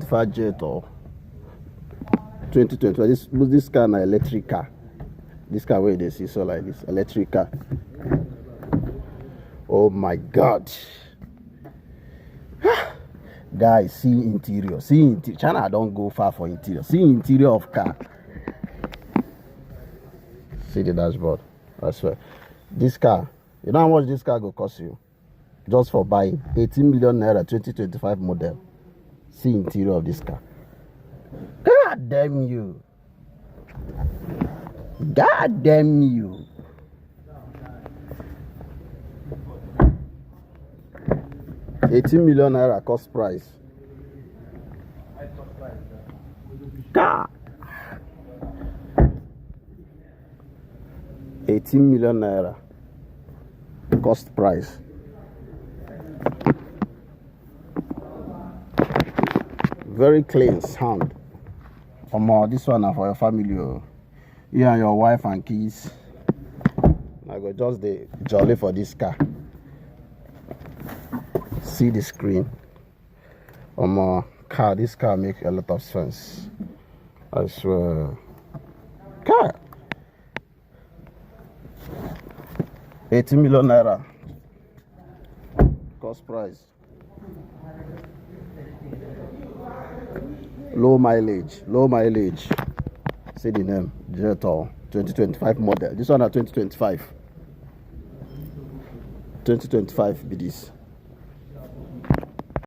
2025 Jetour. 2020. This car na electric car. This car where they see so like this electric car. Oh my God. Guys, see interior. See interior. China don't go far for interior. See interior of car. See the dashboard. I swear. This car, you know how much this car will cost you? Just for buying 18 million naira 2025 model. See interior of this car. God damn you. God damn you. $18 million naira cost price. God. 18 million naira cost price. Very clean sound. This one is for your family. You and your wife and kids. I go just the jolly for this car. See the screen. This car make a lot of sense. I swear. Car. 18 million naira cost price. Low mileage. See the name, Jetour 2025 model. This one at 2025 be this.